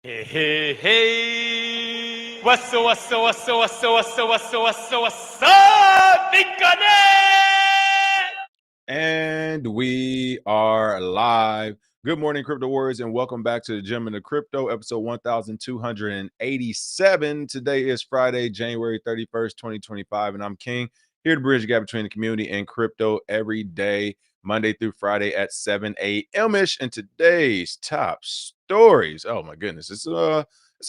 Hey, hey, hey. What's up, big And we are live. Good morning, Crypto Warriors, and welcome back to the Gym in the Crypto, episode 1287. Today is Friday, January 31st, 2025, and I'm King, here to bridge the gap between the community and crypto every day, Monday through Friday at 7 a.m.ish. And today's top stories. Oh my goodness, it's some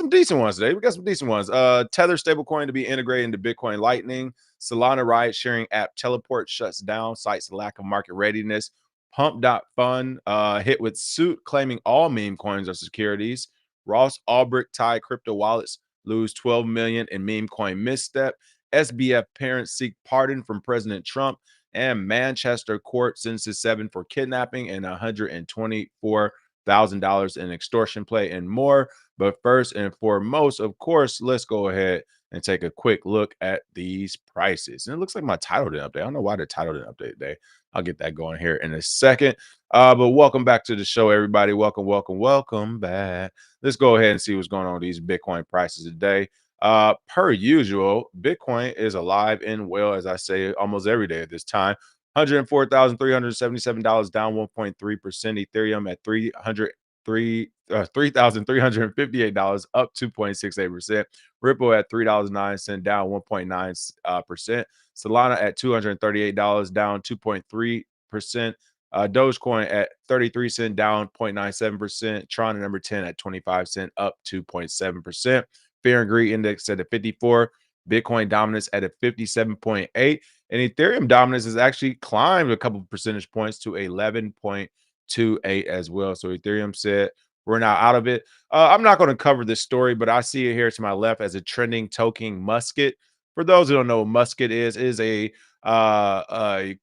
decent ones today. We got some decent ones. Tether stablecoin to be integrated into Bitcoin Lightning. Solana ride sharing app Teleport shuts down, cites lack of market readiness. Pump.fun hit with suit claiming all meme coins are securities. Ross Ulbricht tie crypto wallets lose 12 million in meme coin misstep. SBF parents seek pardon from President Trump. And Manchester court sentences 7 for kidnapping and $124,000 in extortion play and more. But first and foremost, of course, let's go ahead and take a quick look at these prices. And it looks like my title didn't update. I don't know why the title didn't update today. I'll get that going here in a second. But welcome back to the show, everybody. Welcome back. Let's go ahead and see what's going on with these Bitcoin prices today. Per usual, Bitcoin is alive and well, as I say almost every day at this time. $104,377, down 1.3%. Ethereum at $3,358, up 2.68%. Ripple at $3.09, down 1.9%. Solana at $238, down 2.3%. Dogecoin at 33 cents, down 0.97%. Tron at number 10 at 25 cents, up 2.7%. Fear and Greed Index at a 54. Bitcoin dominance at a 57.8. And Ethereum dominance has actually climbed a couple percentage points to 11.28 as well. So Ethereum said, we're now out of it. I'm not going to cover this story, but I see it here to my left as a trending token musket. For those who don't know what musket is a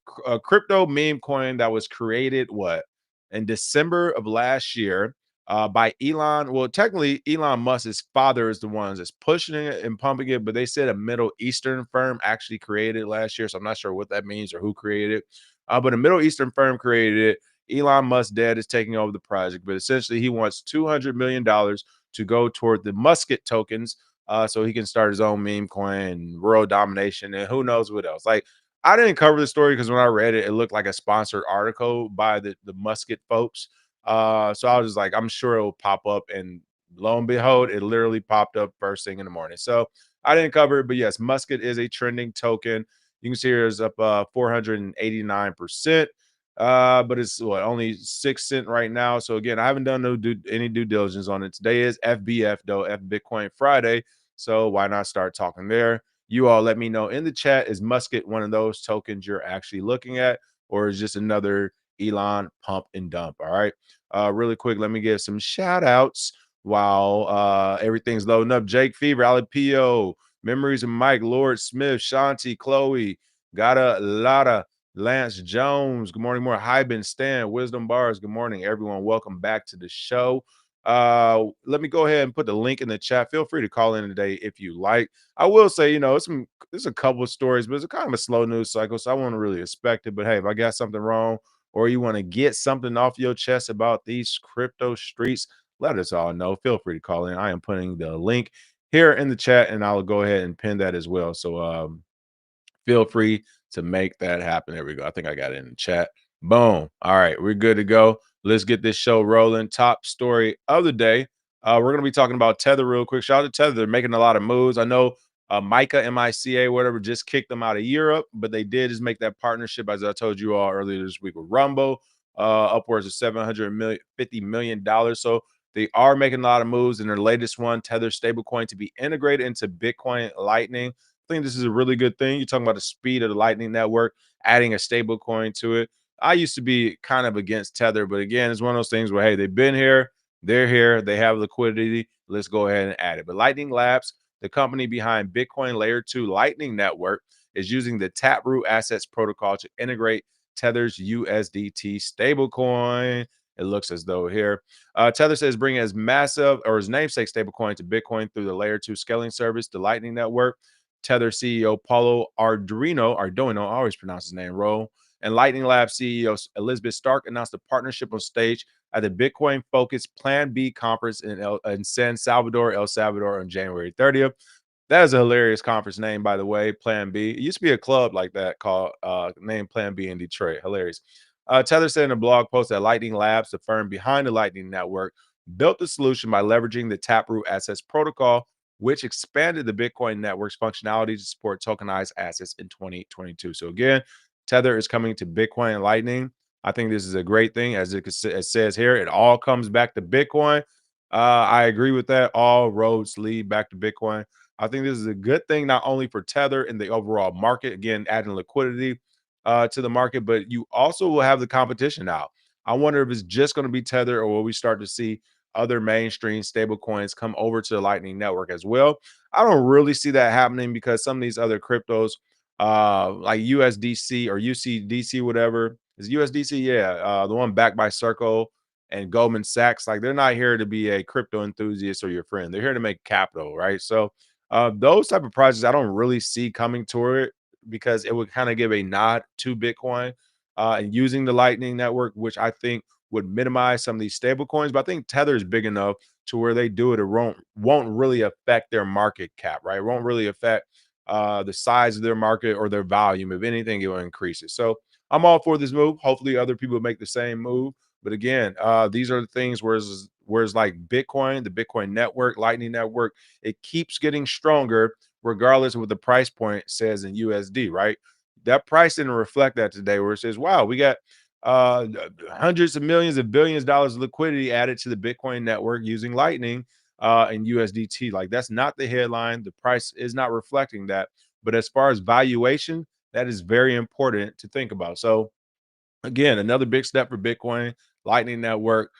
crypto meme coin that was created in December of last year by Elon. Well, technically, Elon Musk's father is the ones that's pushing it and pumping it, but they said a Middle Eastern firm actually created it last year. So I'm not sure what that means or who created it. But a Middle Eastern firm created it. Elon Musk's dad is taking over the project, but essentially he wants $200 million to go toward the musket tokens so he can start his own meme coin, world domination, and who knows what else. Like, I didn't cover the story because when I read it, it looked like a sponsored article by the musket folks. So I was just like, I'm sure it will pop up, and lo and behold, it literally popped up first thing in the morning. So I didn't cover it, but yes, musket is a trending token. You can see here it's up 489%. But it's only 6 cents right now. So again, I haven't done any due diligence on it. Today is FBF though, F Bitcoin Friday. So why not start talking there? You all let me know in the chat. Is musket one of those tokens you're actually looking at, or is just another Elon pump and dump? All right. Really quick, let me give some shout outs while everything's loading up. Jake Fever, Ali Pio, Memories of Mike, Lord Smith, Shanti, Chloe, got a lot of Lance Jones, good morning. More Hyben, Stan, Wisdom Bars, good morning, everyone. Welcome back to the show. Let me go ahead and put the link in the chat. Feel free to call in today if you like. I will say, there's a couple of stories, but it's kind of a slow news cycle, so I won't really expect it. But hey, if I got something wrong or you want to get something off your chest about these crypto streets, let us all know. Feel free to call in. I am putting the link here in the chat, and I'll go ahead and pin that as well. So feel free to make that happen. There we go. I think I got it in the chat. Boom. All right, we're good to go. Let's get this show rolling. Top story of the day. We're going to be talking about Tether real quick. Shout out to Tether. They're making a lot of moves. I know Micah, MICA, whatever, just kicked them out of Europe, but they did just make that partnership, as I told you all earlier this week, with Rumble, upwards of $750 million. So they are making a lot of moves in their latest one, Tether stablecoin, to be integrated into Bitcoin Lightning. I think this is a really good thing. You're talking about the speed of the Lightning Network, adding a stable coin to it. I used to be kind of against Tether, but again, it's one of those things where, hey, they've been here, they're here, they have liquidity. Let's go ahead and add it. But Lightning Labs, the company behind Bitcoin Layer 2 Lightning Network, is using the Taproot Assets protocol to integrate Tether's USDT stablecoin. It looks as though here. Tether says bring his namesake stablecoin to Bitcoin through the Layer 2 scaling service, the Lightning Network. Tether CEO Paulo Arduino, I always pronounce his name wrong, and Lightning Lab CEO Elizabeth Stark announced a partnership on stage at the Bitcoin-focused Plan B conference in San Salvador, El Salvador on January 30th. That is a hilarious conference name, by the way, Plan B. It used to be a club like that called named Plan B in Detroit. Hilarious. Tether said in a blog post that Lightning Labs, the firm behind the Lightning Network, built the solution by leveraging the Taproot Assets protocol, which expanded the Bitcoin network's functionality to support tokenized assets in 2022. So again, Tether is coming to Bitcoin and Lightning. I think this is a great thing. As it says here, it all comes back to Bitcoin. I agree with that. All roads lead back to Bitcoin. I think this is a good thing, not only for Tether and the overall market, again, adding liquidity to the market, but you also will have the competition now. I wonder if it's just going to be Tether, or will we start to see other mainstream stable coins come over to the Lightning Network as well? I don't really see that happening because some of these other cryptos, like USDC or UCDC, whatever is USDC, yeah, the one backed by Circle and Goldman Sachs, like they're not here to be a crypto enthusiast or your friend. They're here to make capital, right? So those type of projects I don't really see coming toward it because it would kind of give a nod to Bitcoin and using the Lightning Network, which I think would minimize some of these stable coins. But I think Tether is big enough to where they do it, it won't really affect their market cap, right? It won't really affect the size of their market or their volume. If anything, it will increase it. So I'm all for this move. Hopefully, other people make the same move. But again, these are the things whereas like Bitcoin, the Bitcoin network, Lightning Network, it keeps getting stronger regardless of what the price point says in USD, right? That price didn't reflect that today, where it says, wow, we got uh hundreds of millions of billions of dollars of liquidity added to the Bitcoin network using Lightning and USDT. Like that's not the headline. The price is not reflecting that. But as far as valuation, that is very important to think about. So again, another big step for Bitcoin, Lightning Network,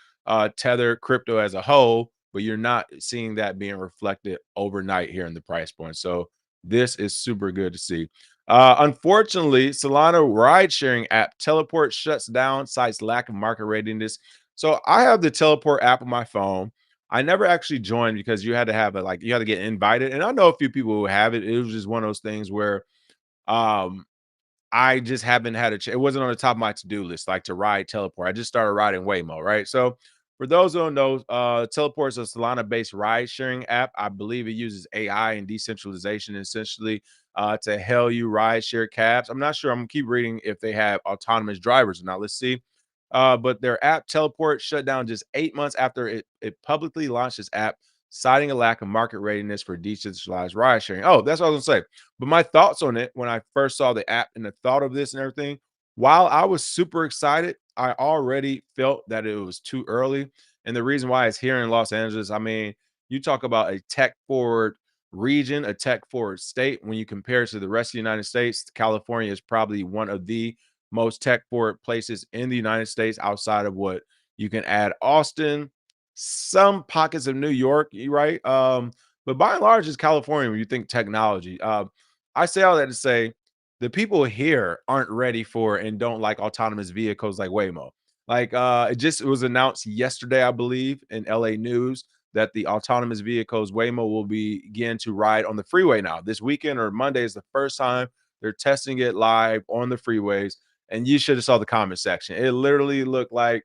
Tether, crypto as a whole, but you're not seeing that being reflected overnight here in the price point. So this is super good to see. Unfortunately, Solana ride sharing app Teleport shuts down, cites lack of market readiness. So I have the Teleport app on my phone. I never actually joined because you had to have you had to get invited. And I know a few people who have it. It was just one of those things where um I just haven't had it wasn't on the top of my to-do list, like to ride Teleport. I just started riding Waymo, right? So for those who don't know, Teleport is a Solana-based ride-sharing app. I believe it uses AI and decentralization essentially to hail you ride-share cabs. I'm not sure. I'm gonna keep reading if they have autonomous drivers or not. Let's see. But their app Teleport shut down just 8 months after it publicly launched its app, citing a lack of market readiness for decentralized ride sharing. Oh, that's what I was gonna say. But my thoughts on it when I first saw the app and the thought of this and everything, while I was super excited, I already felt that it was too early. And the reason why is here in Los Angeles. I mean, you talk about a tech forward region, a tech forward state. When you compare it to the rest of the United States, California is probably one of the most tech forward places in the United States outside of what you can add Austin, some pockets of New York, right? But by and large, it's California when you think technology. I say all that to say the people here aren't ready for and don't like autonomous vehicles like Waymo. Like it was announced yesterday, I believe, in LA News that the autonomous vehicles Waymo will begin to ride on the freeway now. This weekend or Monday is the first time they're testing it live on the freeways. And you should have saw the comment section. It literally looked like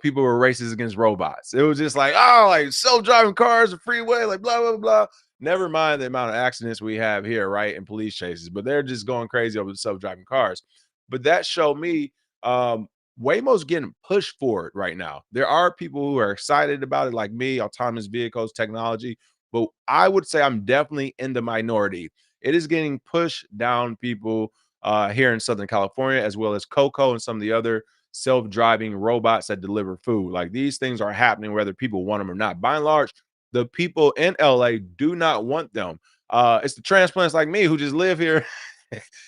people were races against robots. It was just like, oh, like self-driving cars, the freeway, like blah, blah, blah. Never mind the amount of accidents we have here, right? And police chases, but they're just going crazy over the self-driving cars. But that showed me Waymo's getting pushed for it right now. There are people who are excited about it, like me, autonomous vehicles, technology. But I would say I'm definitely in the minority. It is getting pushed down people here in Southern California, as well as Coco and some of the other self-driving robots that deliver food. Like these things are happening whether people want them or not. By and large, the people in LA do not want them. It's the transplants like me who just live here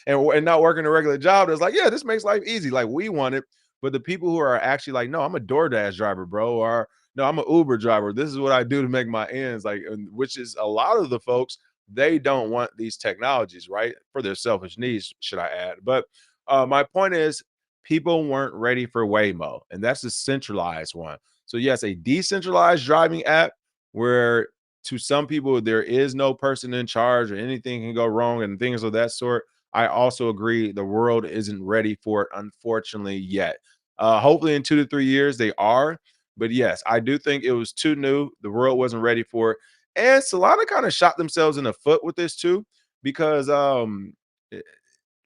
and not working a regular job that's like, yeah, this makes life easy. Like we want it. But the people who are actually like, no, I'm a DoorDash driver, bro, or no, I'm an Uber driver. This is what I do to make my ends. Like, which is a lot of the folks, they don't want these technologies, right? For their selfish needs, should I add. But my point is, people weren't ready for Waymo, and that's a centralized one. So, yes, a decentralized driving app where to some people there is no person in charge or anything can go wrong and things of that sort. I also agree the world isn't ready for it, unfortunately, yet. Hopefully, in 2 to 3 years, they are. But yes, I do think it was too new. The world wasn't ready for it. And Solana kind of shot themselves in the foot with this too, because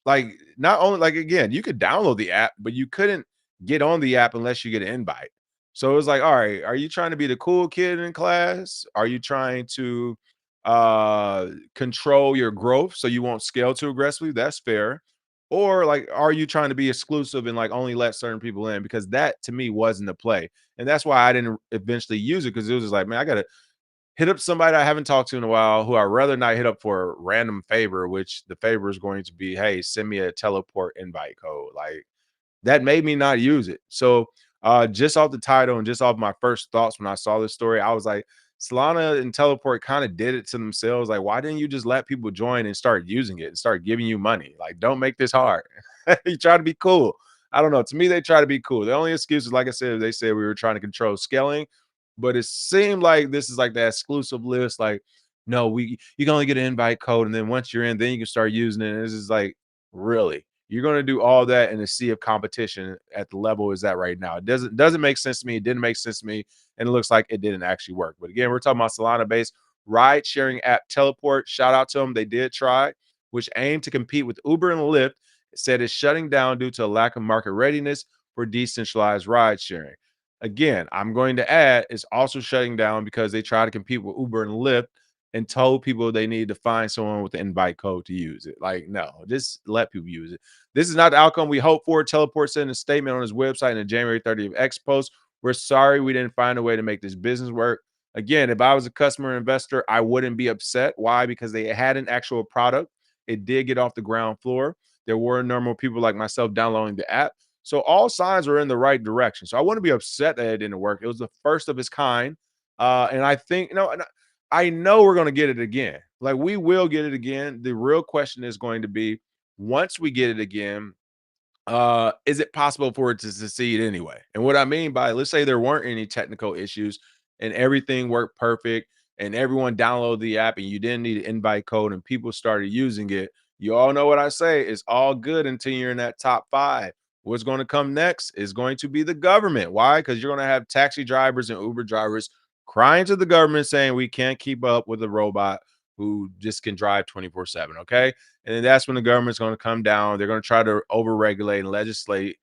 like, not only like, again, you could download the app, but you couldn't get on the app unless you get an invite. So it was like, all right, are you trying to be the cool kid in class? Are you trying to control your growth so you won't scale too aggressively? That's fair. Or like, are you trying to be exclusive and like only let certain people in? Because that to me wasn't the play. And that's why I didn't eventually use it, because it was just like, man, I gotta hit up somebody I haven't talked to in a while, who I'd rather not hit up for a random favor, which the favor is going to be, hey, send me a teleport invite code. Like, that made me not use it. So just off the title and just off my first thoughts when I saw this story, I was like, Solana and Teleport kind of did it to themselves. Like, why didn't you just let people join and start using it and start giving you money? Like, don't make this hard. You try to be cool. I don't know. To me, they try to be cool. The only excuse is, like I said, they said we were trying to control scaling, but it seemed like this is like that exclusive list. Like, no, you can only get an invite code, and then once you're in, then you can start using it. And this is like, really? You're going to do all that in a sea of competition at the level is that right now? It doesn't make sense to me. It didn't make sense to me, and it looks like it didn't actually work. But again, we're talking about Solana-based ride sharing app Teleport. Shout out to them. They did try, which aimed to compete with Uber and Lyft. It said it's shutting down due to a lack of market readiness for decentralized ride sharing. Again, I'm going to add, it's also shutting down because they try to compete with Uber and Lyft and told people they need to find someone with the invite code to use it. Like, no, just let people use it. This is not the outcome we hope for. Teleport sent a statement on his website in the January 30th X post. We're sorry we didn't find a way to make this business work. Again, if I was a customer investor, I wouldn't be upset. Why? Because they had an actual product. It did get off the ground floor. There were normal people like myself downloading the app. So all signs were in the right direction. So I wouldn't be upset that it didn't work. It was the first of its kind. And I think, and I know we're going to get it again. Like, we will get it again. The real question is going to be, once we get it again, is it possible for it to succeed anyway? And what I mean by, let's say there weren't any technical issues and everything worked perfect and everyone downloaded the app and you didn't need an invite code and people started using it. You all know what I say. It's all good until you're in that top 5. What's going to come next is going to be the government. Why? Because you're going to have taxi drivers and Uber drivers crying to the government saying we can't keep up with a robot who just can drive 24/7. Okay. And then that's when the government's going to come down. They're going to try to overregulate and legislate,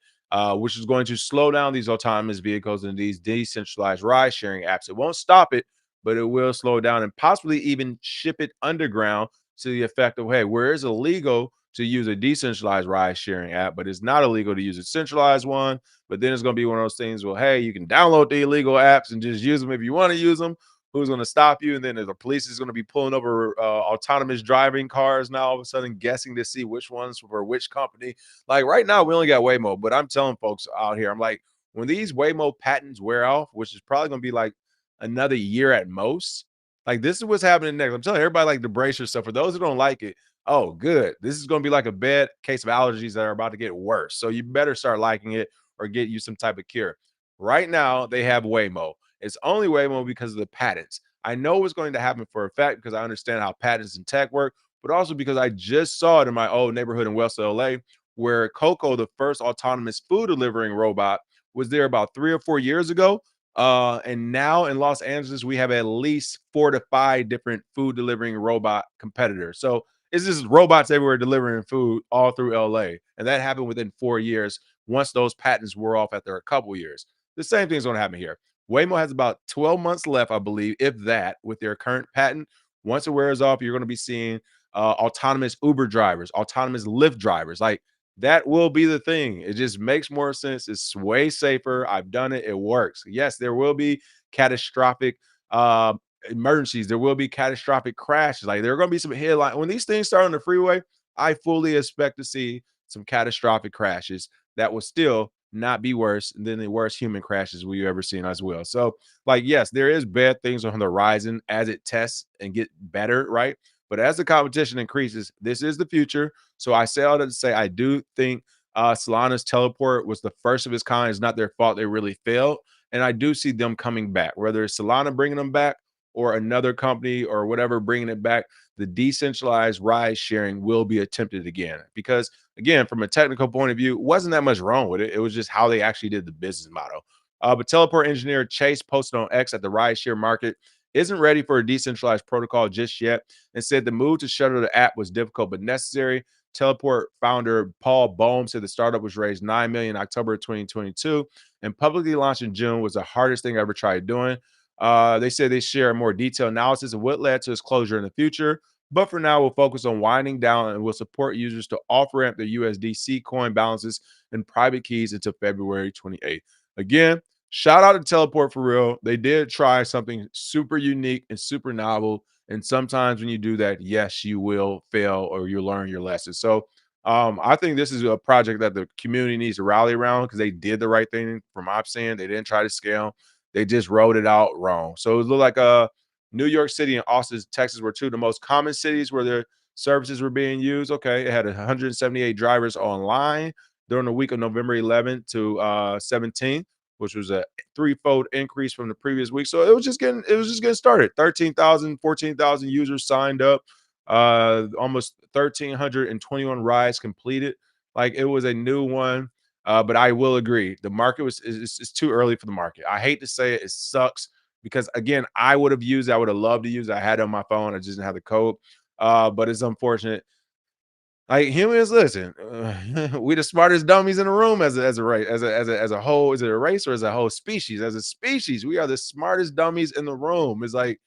which is going to slow down these autonomous vehicles and these decentralized ride sharing apps. It won't stop it, but it will slow down and possibly even ship it underground to the effect of, hey, where it's illegal to use a decentralized ride sharing app, but it's not illegal to use a centralized one. But then it's going to be one of those things, well, hey, you can download the illegal apps and just use them if you want to use them. Who's going to stop you? And then the police is going to be pulling over autonomous driving cars now, all of a sudden guessing to see which ones for which company. Like, right now, we only got Waymo, but I'm telling folks out here, I'm like, when these Waymo patents wear off, which is probably going to be like another year at most, like, this is what's happening next. I'm telling everybody, like, to brace yourself. For those who don't like it, oh, good. This is going to be like a bad case of allergies that are about to get worse. So you better start liking it or get you some type of cure. Right now, they have Waymo. It's only Waymo because of the patents. I know what's going to happen for a fact because I understand how patents and tech work, but also because I just saw it in my old neighborhood in West LA, where Coco, the first autonomous food delivering robot, was there about 3 or 4 years ago. And now in Los Angeles, we have at least 4 to 5 different food delivering robot competitors. So it's just robots everywhere delivering food all through LA. And that happened within 4 years once those patents wore off after a couple years. The same thing's going to happen here. Waymo has about 12 months left, I believe, if that, with their current patent. Once it wears off, you're going to be seeing autonomous Uber drivers, autonomous Lyft drivers. Like, that will be the thing. It just makes more sense. It's way safer. I've done it. It works. Yes, there will be catastrophic uh, emergencies. There will be catastrophic crashes. Like, there are going to be some headline when these things start on the freeway. I fully expect to see some catastrophic crashes that will still not be worse than the worst human crashes we've ever seen as well. So, like, yes, there is bad things on the horizon as it tests and get better, right? But as the competition increases, this is the future. So I say all that to say I do think Solana's teleport was the first of its kind. It's not their fault; they really failed, and I do see them coming back. Whether it's Solana bringing them back or another company or whatever bringing it back, the decentralized ride sharing will be attempted again because, again, from a technical point of view, wasn't that much wrong with it. It was just how they actually did the business model. But teleport engineer Chase posted on X that the rideshare market isn't ready for a decentralized protocol just yet, and said the move to shutter the app was difficult but necessary. Teleport founder Paul Bohm said the startup was raised $9 million in October 2022 and publicly launched in June was the hardest thing I ever tried doing. They said they share a more detailed analysis of what led to its closure in the future. But for now, we'll focus on winding down and we'll support users to off ramp their USDC coin balances and private keys until February 28th. Again, shout out to Teleport for real. They did try something super unique and super novel. And sometimes when you do that, yes, you will fail or you learn your lesson. So I think this is a project that the community needs to rally around because they did the right thing from my saying. They didn't try to scale. They just wrote it out wrong. So it looked like New York City and Austin, Texas were two of the most common cities where their services were being used. Okay, it had 178 drivers online during the week of November 11th to 17th, which was a threefold increase from the previous week. So it was just getting started. 13,000, 14,000 users signed up. Almost 1,321 rides completed. Like it was a new one. But I will agree, the market is too early for the market. I hate to say it, it sucks because again, I would have used, I would have loved to use. I had it on my phone, I just didn't have the code. But it's unfortunate. Like humans, listen, we the smartest dummies in the room as a race, as a whole. Is it a race or as a whole species? As a species, we are the smartest dummies in the room. It's like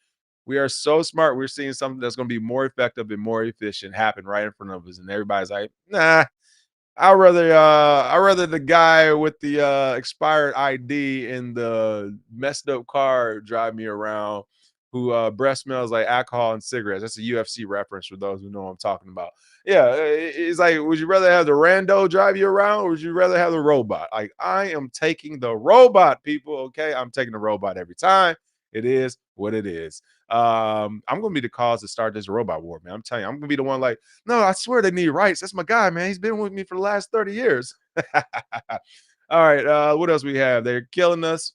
we are so smart. We're seeing something that's going to be more effective and more efficient happen right in front of us, and everybody's like, nah. I rather the guy with the expired ID in the messed up car drive me around who breath smells like alcohol and cigarettes. That's a UFC reference for those who know what I'm talking about. Yeah, it's like, would you rather have the rando drive you around or would you rather have the robot? Like, I am taking the robot, people. Okay, I'm taking the robot every time. It is what it is. I'm gonna be the cause to start this robot war, man. I'm telling you, I'm gonna be the one like, no, I swear they need rights. That's my guy, man. He's been with me for the last 30 years. All right. What else we have? They're killing us.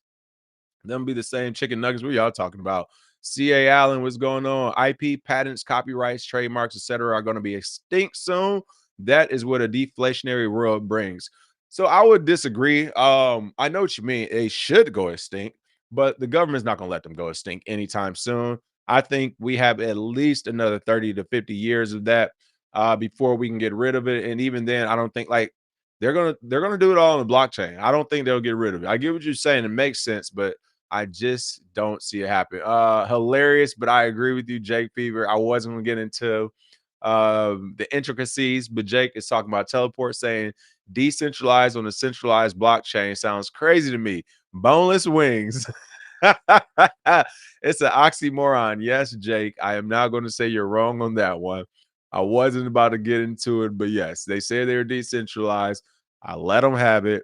Them be the same chicken nuggets we all talking about. CA Allen, what's going on? IP patents, copyrights, trademarks, etc., are going to be extinct soon. That is what a deflationary world brings. So I would disagree. I know what you mean. They should go extinct, but the government's not going to let them go extinct anytime soon. I think we have at least another 30 to 50 years of that before we can get rid of it. And even then, I don't think like they're gonna do it all on the blockchain. I don't think they'll get rid of it. I get what you're saying. It makes sense, but I just don't see it happen. Hilarious, but I agree with you, Jake Fever. I wasn't gonna get into the intricacies, but Jake is talking about teleport, saying decentralized on a centralized blockchain sounds crazy to me. Boneless wings. It's an oxymoron. Yes, Jake. I am not going to say you're wrong on that one. I wasn't about to get into it, but yes, they say they're decentralized. I let them have it.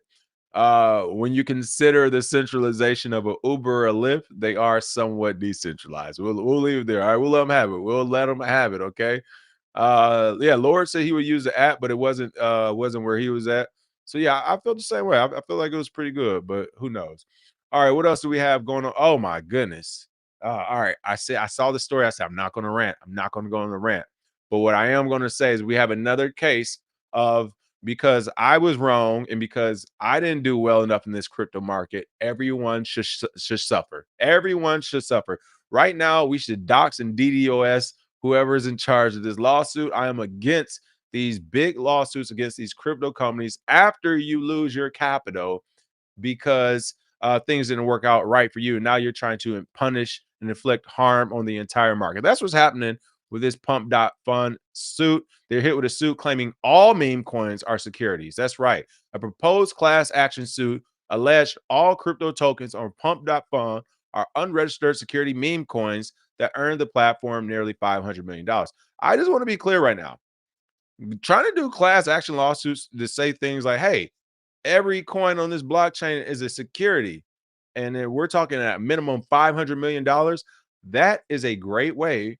When you consider the centralization of an Uber or a Lyft, they are somewhat decentralized. We'll leave it there. All right, we'll let them have it. We'll let them have it. Okay. Yeah, Lord said he would use the app, but it wasn't where he was at. So yeah, I feel the same way. I feel like it was pretty good, but who knows? All right, what else do we have going on? Oh my goodness. All right, I saw the story. I said I'm not going to rant. I'm not going to go on the rant. But what I am going to say is we have another case of because I was wrong and because I didn't do well enough in this crypto market, everyone should suffer. Everyone should suffer. Right now, we should dox and DDoS whoever is in charge of this lawsuit. I am against these big lawsuits against these crypto companies after you lose your capital because things didn't work out right for you. Now you're trying to punish and inflict harm on the entire market. That's what's happening with this Pump.fun suit. They're hit with a suit claiming all meme coins are securities. That's right. A proposed class action suit alleged all crypto tokens on Pump.fun are unregistered security meme coins that earned the platform nearly $500 million. I just want to be clear right now. Trying to do class action lawsuits to say things like, hey, every coin on this blockchain is a security. And then we're talking at a minimum $500 million. That is a great way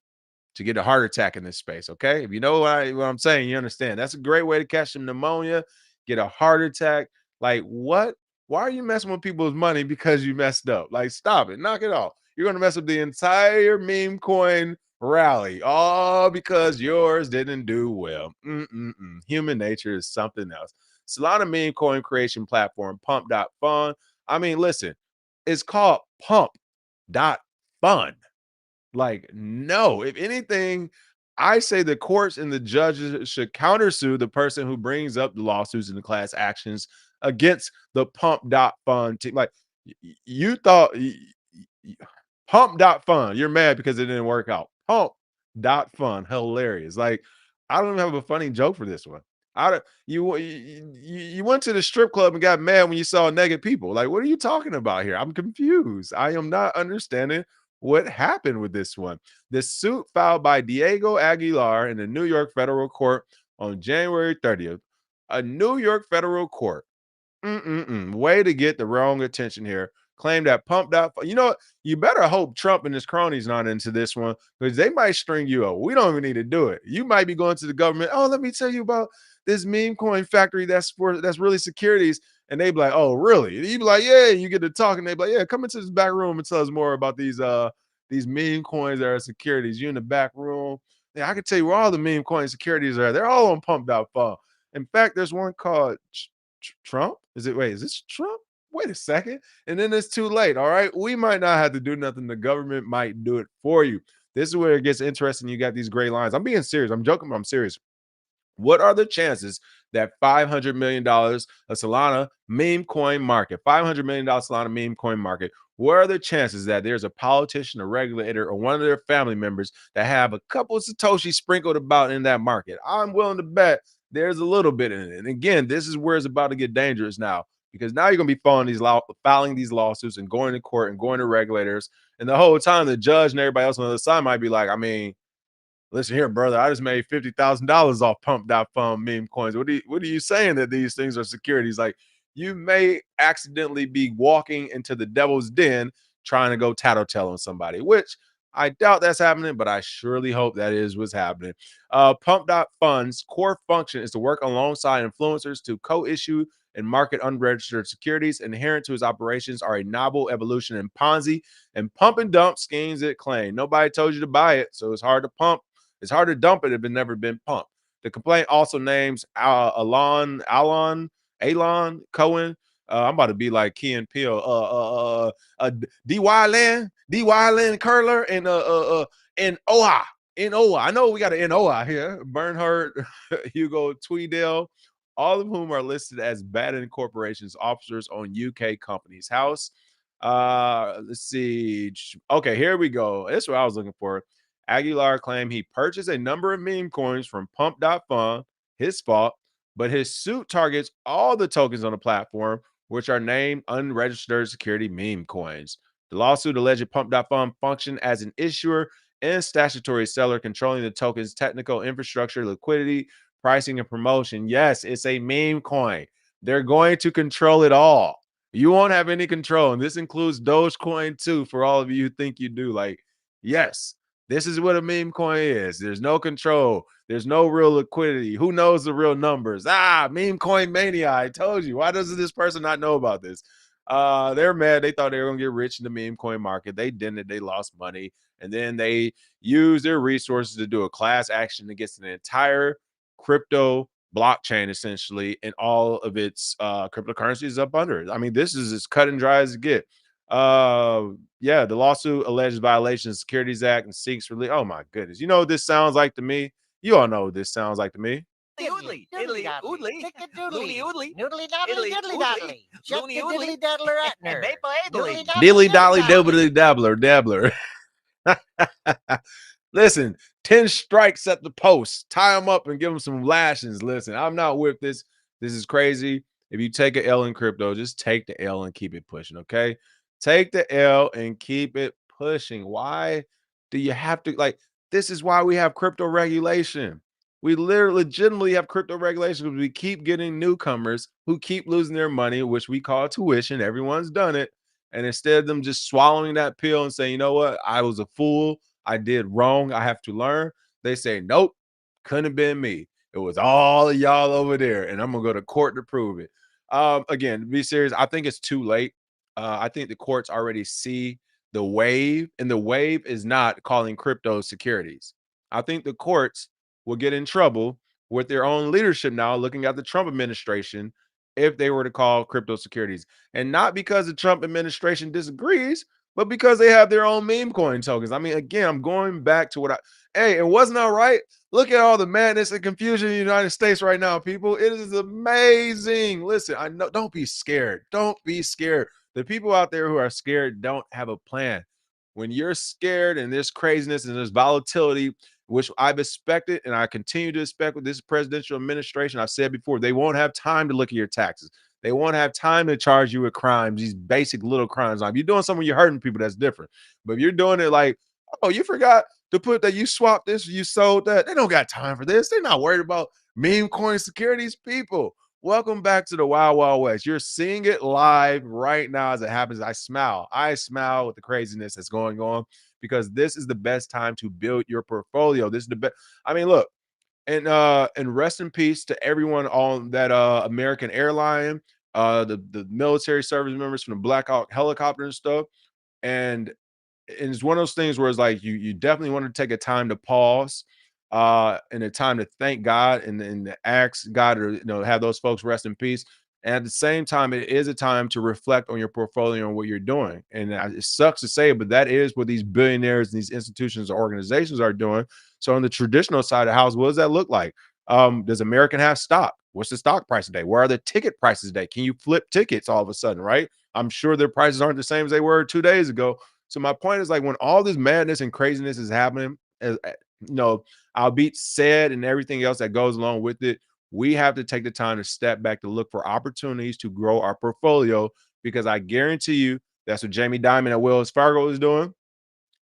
to get a heart attack in this space. Okay. If you know what I'm saying, you understand. That's a great way to catch some pneumonia, get a heart attack. Like, what? Why are you messing with people's money because you messed up? Like, stop it, knock it off. You're going to mess up the entire meme coin rally, all because yours didn't do well. Human nature is something else. Solana meme coin creation platform Pump.fun I mean, listen, it's called Pump.fun. Like, no, if anything, I say the courts and the judges should countersue the person who brings up the lawsuits and the class actions against the Pump.fun team. Like, you thought y- Pump.fun, you're mad because it didn't work out. Pump.fun, hilarious. Like, I don't even have a funny joke for this one. I don't, you went to the strip club and got mad when you saw naked people. Like, what are you talking about here? I'm confused. I am not understanding what happened with this one. The suit filed by Diego Aguilar in the New York federal court on January 30th. A New York federal court, way to get the wrong attention here. Claim that pumped out. You know what? You better hope Trump and his cronies not into this one because they might string you up. We don't even need to do it. You might be going to the government. Oh, let me tell you about this meme coin factory that's really securities. And they be like, oh, really? And you be like, yeah. You get to talk, and they be like, yeah, come into this back room and tell us more about these meme coins that are securities. You in the back room. Yeah, I can tell you where all the meme coin securities are. They're all on Pump.fun. In fact, there's one called Trump? Is this Trump? Wait a second. And then it's too late. All right. We might not have to do nothing. The government might do it for you. This is where it gets interesting. You got these gray lines. I'm being serious. I'm joking, but I'm serious. What are the chances that $500 million a Solana meme coin market, $500 million Solana meme coin market, what are the chances that there's a politician, a regulator, or one of their family members that have a couple of Satoshi sprinkled about in that market? I'm willing to bet there's a little bit in it. And again, this is where it's about to get dangerous now because now you're going to be filing these lawsuits and going to court and going to regulators. And the whole time, the judge and everybody else on the other side might be like, I mean, listen here, brother. I just made $50,000 off Pump.fun meme coins. What are you saying that these things are securities? Like you may accidentally be walking into the devil's den trying to go tattletale on somebody, which I doubt that's happening, but I surely hope that is what's happening. Pump.fun's core function is to work alongside influencers to co-issue and market unregistered securities. Inherent to its operations are a novel evolution in Ponzi and pump and dump schemes that claim nobody told you to buy it, so it's hard to pump. It's hard to dump it if it never been pumped. The complaint also names Alon Cohen. I'm about to be like Key and Peele. DY Land Curler, and Oha. In Oa. I know we got an Oa here. Bernhard, Hugo Tweedale, all of whom are listed as Baden Corporation's officers on UK Companies House. Let's see. Okay, here we go. That's what I was looking for. Aguilar claimed he purchased a number of meme coins from Pump.fun, his fault, but his suit targets all the tokens on the platform, which are named unregistered security meme coins. The lawsuit alleged Pump.fun functioned as an issuer and statutory seller, controlling the token's technical infrastructure, liquidity, pricing, and promotion. Yes, it's a meme coin. They're going to control it all. You won't have any control. And this includes Dogecoin too, for all of you who think you do. Like, yes, this is what a meme coin is. There's no control. There's no real liquidity. Who knows the real numbers? Meme coin mania. I told you. Why doesn't this person not know about this? They're mad. They thought they were gonna get rich in the meme coin market. They didn't. They lost money. And then they used their resources to do a class action against an entire crypto blockchain, essentially, and all of its cryptocurrencies up under it. I mean, this is as cut and dry as it get. Yeah, the lawsuit alleges violations of Securities Act and seeks relief. Oh my goodness. You know what this sounds like to me? You all know what this sounds like to me. Oodly, diddly, oodly, doodly, oodly, noodly, doodly, doodly, doodly, loony, oodly, daddler, atner, Dilly dolly dibbly dabbler. Listen, 10 strikes at the post. Tie them up and give them some lashings. Listen, I'm not with this. This is crazy. If you take an L in crypto, just take the L and keep it pushing, okay? Take the L and keep it pushing. Why do you have to, like, this is why we have crypto regulation. We literally legitimately have crypto regulation because we keep getting newcomers who keep losing their money, which we call tuition. Everyone's done it. And instead of them just swallowing that pill and saying, you know what, I was a fool, I did wrong, I have to learn, they say, nope, couldn't have been me. It was all of y'all over there, and I'm gonna go to court to prove it. Again, to be serious, I think it's too late. I think the courts already see the wave, and the wave is not calling crypto securities. I think the courts will get in trouble with their own leadership now, looking at the Trump administration if they were to call crypto securities. And not because the Trump administration disagrees, but because they have their own meme coin tokens. I mean, again, I'm going back to hey, it wasn't all right. Look at all the madness and confusion in the United States right now, people. It is amazing. Listen, I know, don't be scared. Don't be scared. The people out there who are scared don't have a plan. When you're scared and there's craziness and there's volatility, which I've expected and I continue to expect with this presidential administration. I've said before, they won't have time to look at your taxes. They won't have time to charge you with crimes, these basic little crimes. Like, if you're doing something, you're hurting people, that's different. But if you're doing it like, oh, you forgot to put that you swapped this, you sold that, they don't got time for this. They're not worried about meme coin securities. People, welcome back to the Wild Wild West. You're seeing it live right now as it happens. I smile. I smile with the craziness that's going on, because this is the best time to build your portfolio. This is the best. I mean, look, and rest in peace to everyone on that American airline, the military service members from the Black Hawk helicopter and stuff. And it's one of those things where it's like you definitely want to take a time to pause, and a time to thank God and to ask God to, have those folks rest in peace. And at the same time, it is a time to reflect on your portfolio and what you're doing. And it sucks to say, but that is what these billionaires and these institutions or organizations are doing. So on the traditional side of the house, what does that look like? Does American have stock? What's the stock price today? Where are the ticket prices today? Can you flip tickets all of a sudden, right? I'm sure their prices aren't the same as they were 2 days ago. So my point is, like, when all this madness and craziness is happening, as albeit said and everything else that goes along with it, we have to take the time to step back to look for opportunities to grow our portfolio, because I guarantee you that's what Jamie Dimon at Wells Fargo is doing.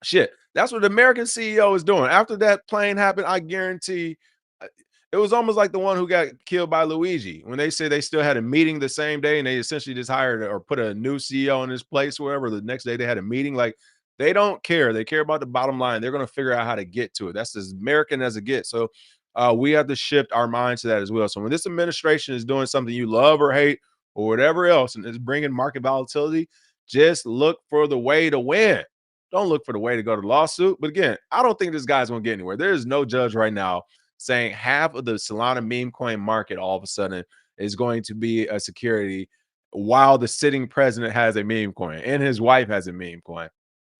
Shit, that's what the American CEO is doing. After that plane happened, I guarantee it was almost like the one who got killed by Luigi, when they say they still had a meeting the same day and they essentially just hired or put a new CEO in his place, whatever. The next day they had a meeting. Like, they don't care. They care about the bottom line. They're going to figure out how to get to it. That's as American as it gets. So we have to shift our minds to that as well. So when this administration is doing something you love or hate or whatever else, and is bringing market volatility, just look for the way to win. Don't look for the way to go to lawsuit. But again, I don't think this guy's going to get anywhere. There is no judge right now saying half of the Solana meme coin market all of a sudden is going to be a security, while the sitting president has a meme coin and his wife has a meme coin.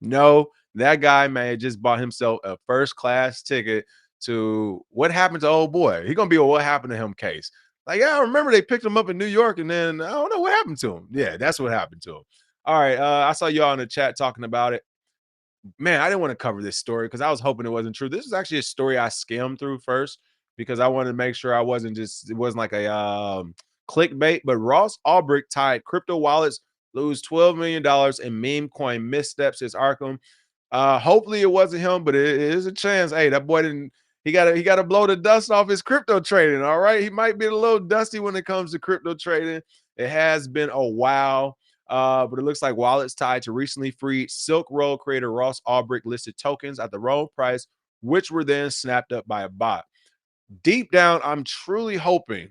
No, that guy may have just bought himself a first class ticket to what happened to old boy. He's gonna be a what happened to him case. Like, yeah, I remember they picked him up in New York, and then I don't know what happened to him. Yeah, that's what happened to him. All right, I saw y'all in the chat talking about it. Man, I didn't want to cover this story because I was hoping it wasn't true. This is actually a story I skimmed through first, because I wanted to make sure it wasn't like a clickbait. But Ross Ulbricht tied crypto wallets lose $12 million in meme coin missteps, says Arkham. Hopefully it wasn't him, but it is a chance. Hey, that boy didn't. He gotta blow the dust off his crypto trading. All right, he might be a little dusty when it comes to crypto trading. It has been a while. But it looks like wallets tied to recently freed Silk Road creator Ross Ulbricht listed tokens at the wrong price, which were then snapped up by a bot. Deep down, I'm truly hoping,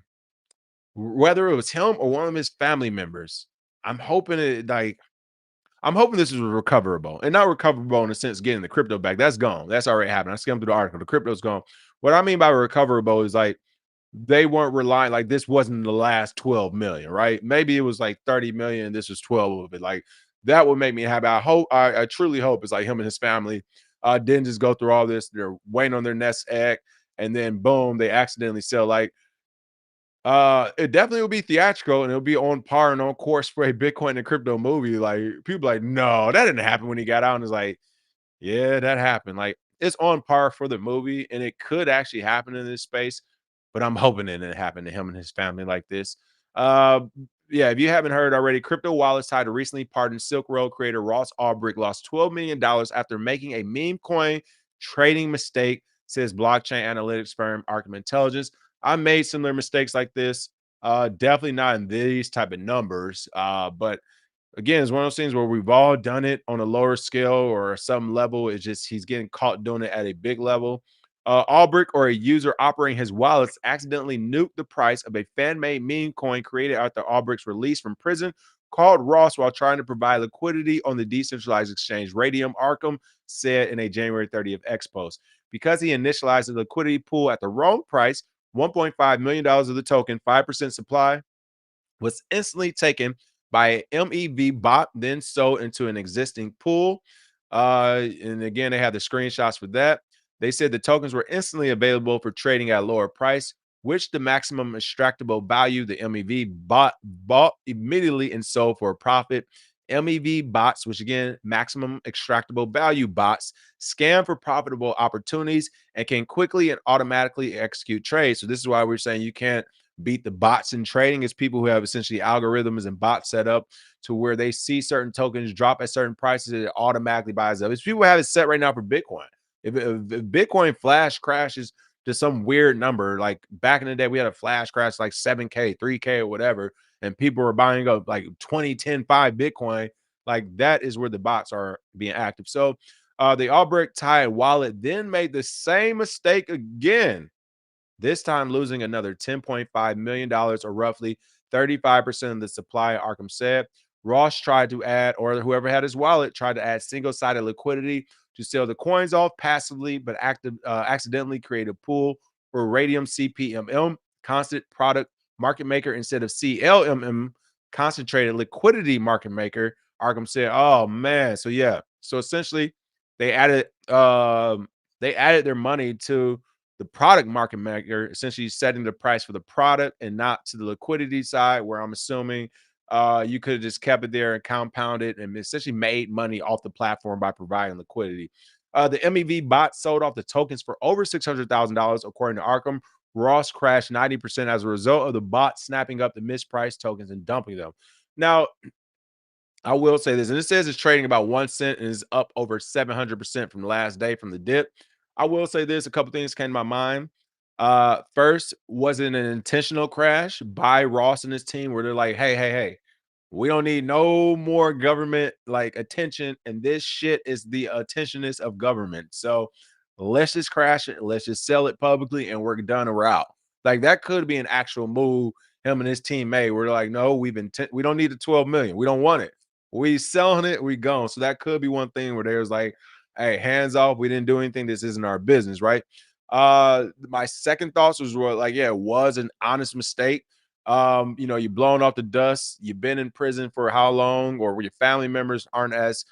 whether it was him or one of his family members, I'm hoping this is recoverable, and not recoverable in the sense getting the crypto back. That's gone. That's already happened. I skimmed through the article. The crypto's gone. What I mean by recoverable is, like, they weren't relying, like, this wasn't the last 12 million, right? Maybe it was like 30 million. This was 12 of it. Like, that would make me happy. I truly hope it's like him and his family didn't just go through all this. They're waiting on their next egg, and then boom, they accidentally sell. Like, it definitely will be theatrical, and it'll be on par and on course for a Bitcoin and crypto movie. Like, people like, no, that didn't happen when he got out. And it's like, yeah, that happened. Like, it's on par for the movie, and it could actually happen in this space, but I'm hoping it didn't happen to him and his family like this. Uh, yeah, if you haven't heard already, crypto wallets tied to recently pardoned Silk Road creator Ross Ulbricht lost $12 million after making a meme coin trading mistake, says blockchain analytics firm Arkham Intelligence. I made similar mistakes like this. Definitely not in these type of numbers, but again, it's one of those things where we've all done it on a lower scale or some level. It's just he's getting caught doing it at a big level. Ulbricht, or a user operating his wallets, accidentally nuked the price of a fan-made meme coin created after Ulbricht's release from prison, called Ross, while trying to provide liquidity on the decentralized exchange Radium. Arkham said in a January 30th X post. Because he initialized the liquidity pool at the wrong price, $1.5 million of the token, 5% supply, was instantly taken by an MEV bot, then sold into an existing pool. And again, they had the screenshots for that. They said the tokens were instantly available for trading at a lower price, which the maximum extractable value the MEV bought immediately and sold for a profit. MEV bots, which again, maximum extractable value bots, scan for profitable opportunities and can quickly and automatically execute trades. So this is why we're saying you can't beat the bots in trading. Is people who have essentially algorithms and bots set up to where they see certain tokens drop at certain prices, it automatically buys up. It's people have it set right now for Bitcoin. If Bitcoin flash crashes to some weird number, like back in the day, we had a flash crash like 7K, 3K, or whatever, and people were buying up like 20, 10, 5 Bitcoin. Like that is where the bots are being active. So the Ulbricht Tide wallet then made the same mistake again, this time losing another $10.5 million, or roughly 35% of the supply, Arkham said. Ross tried to add, or whoever had his wallet, tried to add single-sided liquidity to sell the coins off passively, but accidentally create a pool for Radium CPMM, constant product market maker, instead of CLMM, concentrated liquidity market maker. Arkham said, oh man. So yeah. So essentially they added their money to the product market maker, essentially setting the price for the product and not to the liquidity side, where I'm assuming you could have just kept it there and compounded and essentially made money off the platform by providing liquidity. The MEV bot sold off the tokens for over $600,000, according to Arkham. Ross crashed 90% as a result of the bot snapping up the mispriced tokens and dumping them. Now, I will say this, and it says it's trading about 1 cent and is up over 700% from the last day from the dip. I will say this, a couple things came to my mind. First, was it an intentional crash by Ross and his team where they're like, hey, we don't need no more government like attention, and this shit is the attentionist of government. So let's just crash it, let's just sell it publicly, and we're done and we're out. Like that could be an actual move him and his team made. We're like, no, we don't need the 12 million. We don't want it. We selling it, we gone. So that could be one thing where there's like, hey, hands off. We didn't do anything. This isn't our business, right? My second thoughts was like, yeah, it was an honest mistake. You're blown off the dust. You've been in prison for how long, or where your family members aren't as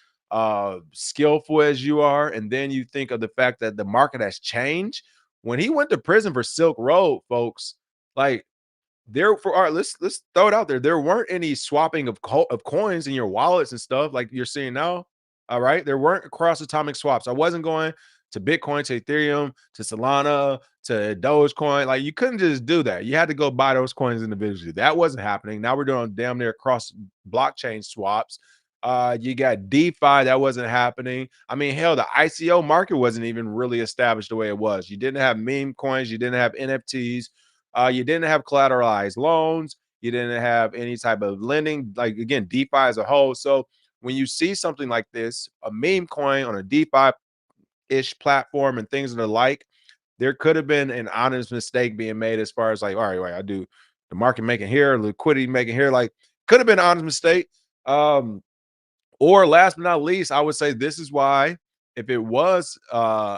skillful as you are, and then you think of the fact that the market has changed. When he went to prison for Silk Road, folks, like there for all right, let's throw it out there. There weren't any swapping of coins in your wallets and stuff like you're seeing now. All right, there weren't cross atomic swaps. I wasn't going to Bitcoin, to Ethereum, to Solana, to Dogecoin. Like you couldn't just do that. You had to go buy those coins individually. That wasn't happening. Now we're doing damn near cross blockchain swaps. You got DeFi, that wasn't happening. I mean, hell, the ICO market wasn't even really established the way it was. You didn't have meme coins, you didn't have NFTs. You didn't have collateralized loans. You didn't have any type of lending, like again, DeFi as a whole. So when you see something like this, a meme coin on a DeFi-ish platform and things of the like, there could have been an honest mistake being made as far as like, all right, wait, I do the market making here, liquidity making here, like could have been an honest mistake. Or last but not least, I would say this is why, if it was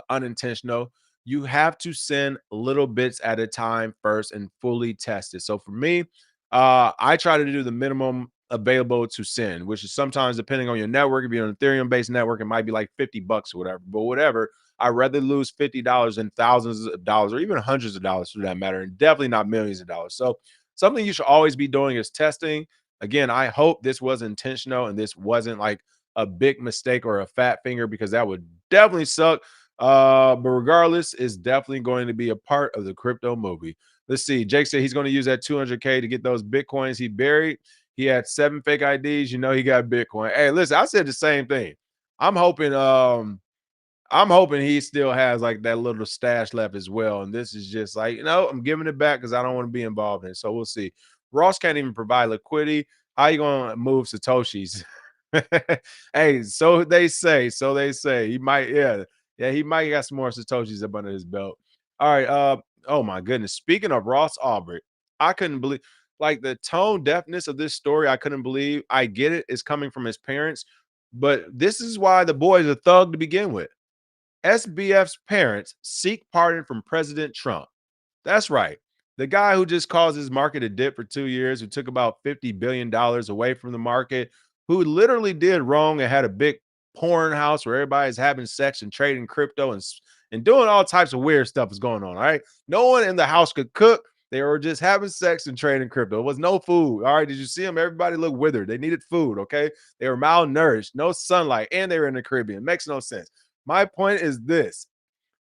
unintentional, you have to send little bits at a time first and fully test it. So for me, I try to do the minimum available to send, which is sometimes depending on your network. If you're on an Ethereum based network, it might be like $50 or whatever. But whatever, I'd rather lose $50 than thousands of dollars or even hundreds of dollars for that matter, and definitely not millions of dollars. So something you should always be doing is testing. Again, I hope this was intentional and this wasn't like a big mistake or a fat finger, because that would definitely suck. But regardless, it's definitely going to be a part of the crypto movie. Let's see. Jake said he's going to use that 200K to get those Bitcoins he buried. He had 7 fake IDs. You know, he got Bitcoin. Hey, listen, I said the same thing. I'm hoping he still has like that little stash left as well. And this is just like, I'm giving it back because I don't want to be involved in it. So we'll see. Ross can't even provide liquidity. How you going to move Satoshis? Hey, so they say. So they say. He might, he might got some more Satoshis up under his belt. All right. Oh my goodness. Speaking of Ross Ulbricht, I couldn't believe like the tone deafness of this story. I couldn't believe. I get it. It's coming from his parents, but this is why the boy is a thug to begin with. SBF's parents seek pardon from President Trump. That's right. The guy who just caused his market to dip for 2 years, who took about $50 billion away from the market, who literally did wrong and had a big porn house where everybody's having sex and trading crypto and doing all types of weird stuff is going on. All right. No one in the house could cook. They were just having sex and trading crypto. It was no food. All right. Did you see them? Everybody looked withered. They needed food. Okay. They were malnourished, no sunlight, and they were in the Caribbean. Makes no sense. My point is this.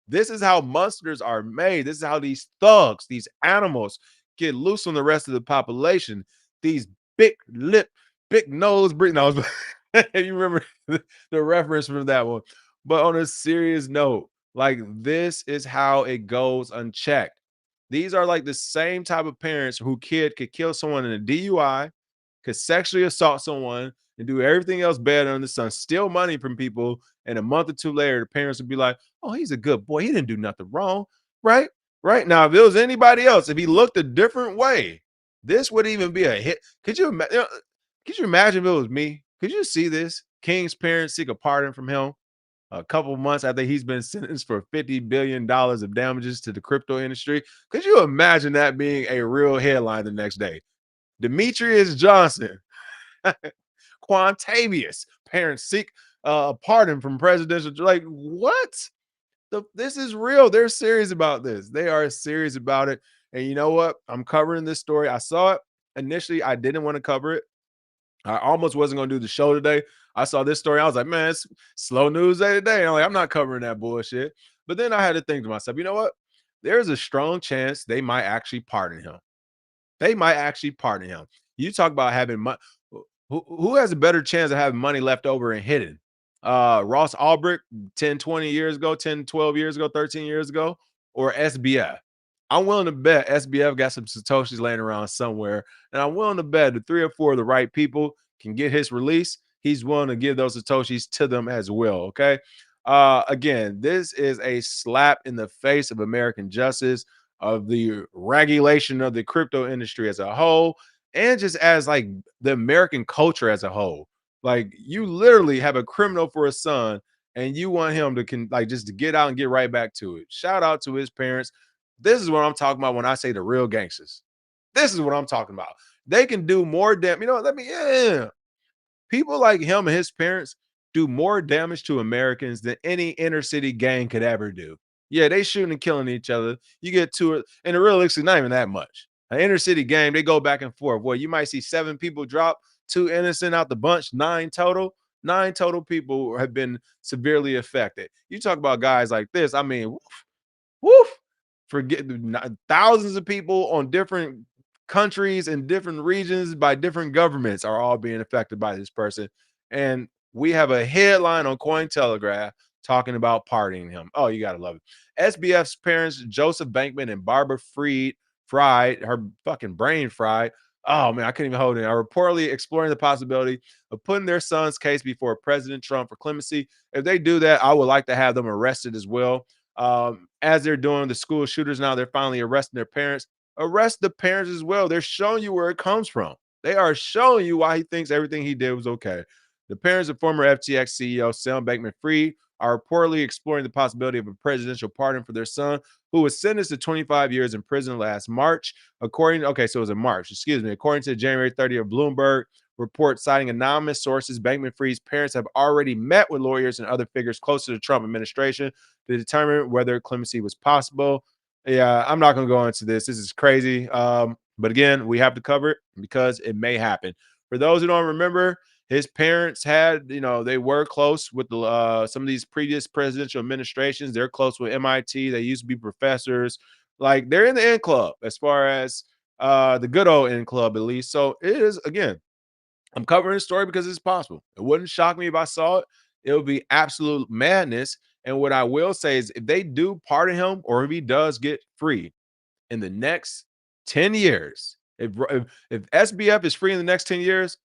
This is how monsters are made. This is how these thugs, these animals get loose on the rest of the population. These big lip, big nose, big nose. If you remember the reference from that one. But on a serious note, like this is how it goes unchecked. These are like the same type of parents who kid could kill someone in a DUI, could sexually assault someone and do everything else bad under the sun, steal money from people, and a month or two later, the parents would be like, "Oh, he's a good boy. He didn't do nothing wrong." Right? Right. Now, if it was anybody else, if he looked a different way, this would even be a hit. Could you imagine if it was me? Could you see this? King's parents seek a pardon from him a couple months after he's been sentenced for $50 billion of damages to the crypto industry. Could you imagine that being a real headline the next day? Demetrius Johnson, Quantavious, parents seek a pardon from presidential. Like, what? This is real. They're serious about this. They are serious about it. And you know what? I'm covering this story. I saw it. Initially, I didn't want to cover it. I almost wasn't going to do the show today. I saw this story. I was like, man, it's slow news day today. I'm not covering that bullshit. But then I had to think to myself, you know what? There's a strong chance they might actually pardon him. They might actually pardon him. You talk about having money. Who has a better chance of having money left over and hidden? Ross Ulbricht 10, 20 years ago, 10, 12 years ago, 13 years ago, or SBF? I'm willing to bet SBF got some Satoshis laying around somewhere. And I'm willing to bet the 3 or 4 of the right people can get his release. He's willing to give those Satoshis to them as well. Okay. Again, this is a slap in the face of American justice, of the regulation of the crypto industry as a whole, and just as like the American culture as a whole. Like, you literally have a criminal for a son, and you want him to just to get out and get right back to it. Shout out to his parents. This is what I'm talking about when I say the real gangsters. This is what I'm talking about. They can do more damn. People like him and his parents do more damage to Americans than any inner city gang could ever do. Yeah, they shooting and killing each other. You get to it, and the realistically, not even that much. An inner city game, they go back and forth. Well, you might see 7 people drop, 2 innocent out the bunch, 9 total. 9 total people have been severely affected. You talk about guys like this. I mean, woof, forget thousands of people on different countries and different regions by different governments are all being affected by this person. And we have a headline on Cointelegraph talking about pardoning him. Oh, you gotta love it. SBF's parents, Joseph Bankman and Barbara fried, her fucking brain fried. Oh man, I couldn't even hold it. Are reportedly exploring the possibility of putting their son's case before President Trump for clemency. If they do that, I would like to have them arrested as well. As they're doing the school shooters now, they're finally arresting their parents. Arrest the parents as well. They're showing you where it comes from. They are showing you why he thinks everything he did was okay. The parents of former FTX CEO Sam Bankman-Fried are reportedly exploring the possibility of a presidential pardon for their son, who was sentenced to 25 years in prison last March. According to the January 30th Bloomberg report citing anonymous sources, Bankman-Fried's parents have already met with lawyers and other figures close to the Trump administration to determine whether clemency was possible. Yeah, I'm not going to go into this. This is crazy. But again, we have to cover it because it may happen. For those who don't remember, his parents they were close with some of these previous presidential administrations. They're close with MIT. They used to be professors. Like, they're in the N Club as far as the good old N Club, at least. So it is, again, I'm covering the story because it's possible. It wouldn't shock me if I saw it. It would be absolute madness. And what I will say is, if they do pardon him or if he does get free in the next 10 years, if SBF is free in the next 10 years,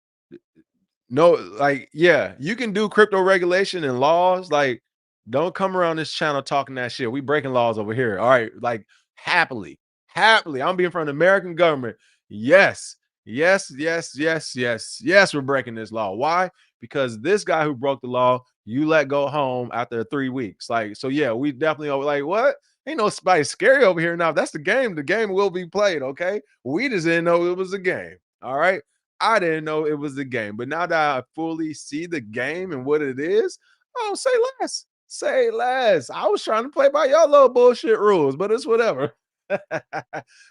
no, like, yeah, you can do crypto regulation and laws. Like, don't come around this channel talking that shit. We breaking laws over here. All right. Like, happily. I'm being from the American government. Yes. Yes. We're breaking this law. Why? Because this guy who broke the law, you let go home after 3 weeks. Like, so yeah, we definitely like, what? Ain't no spice scary over here. Now, if that's the game will be played. Okay. We just didn't know it was a game. All right. I didn't know it was a game. But now that I fully see the game and what it is, oh, say less. Say less. I was trying to play by y'all little bullshit rules, but it's whatever.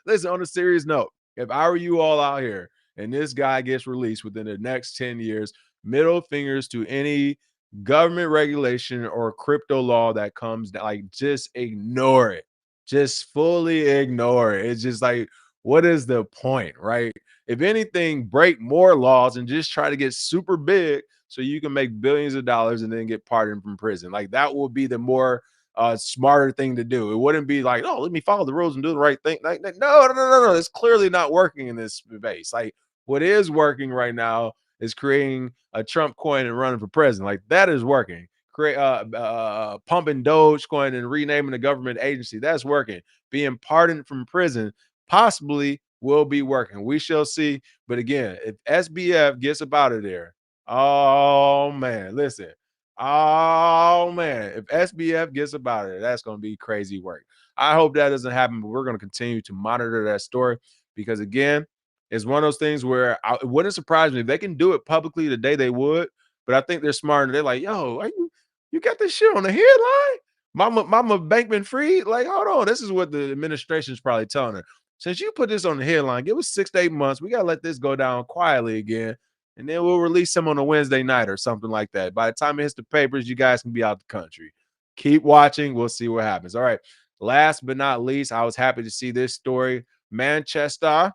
Listen, on a serious note, if I were you all out here and this guy gets released within the next 10 years, middle fingers to any government regulation or crypto law that comes down, like just ignore it. Just fully ignore it. It's just like, what is the point, right? If anything, break more laws and just try to get super big so you can make billions of dollars and then get pardoned from prison. Like that will be the more smarter thing to do. It wouldn't be like, oh, let me follow the rules and do the right thing. Like, no. It's clearly not working in this space. Like, what is working right now is creating a Trump coin and running for president. Like, that is working. Create pumping Dogecoin and renaming the government agency. That's working. Being pardoned from prison possibly will be working. We shall see. But again, if SBF gets up out of there, oh man, listen. Oh man, if SBF gets about it, that's going to be crazy work. I hope that doesn't happen, but we're going to continue to monitor that story because, again, it's one of those things where it wouldn't surprise me if they can do it publicly the day they would. But I think they're smart and they're like, "Yo, are you got this shit on the headline? Mama Bankman Fried, like, hold on, this is what the administration is probably telling her. Since you put this on the headline, give us 6 to 8 months. We gotta let this go down quietly again." And then we'll release him on a Wednesday night or something like that. By the time it hits the papers, you guys can be out the country. Keep watching. We'll see what happens. All right. Last but not least, I was happy to see this story. Manchester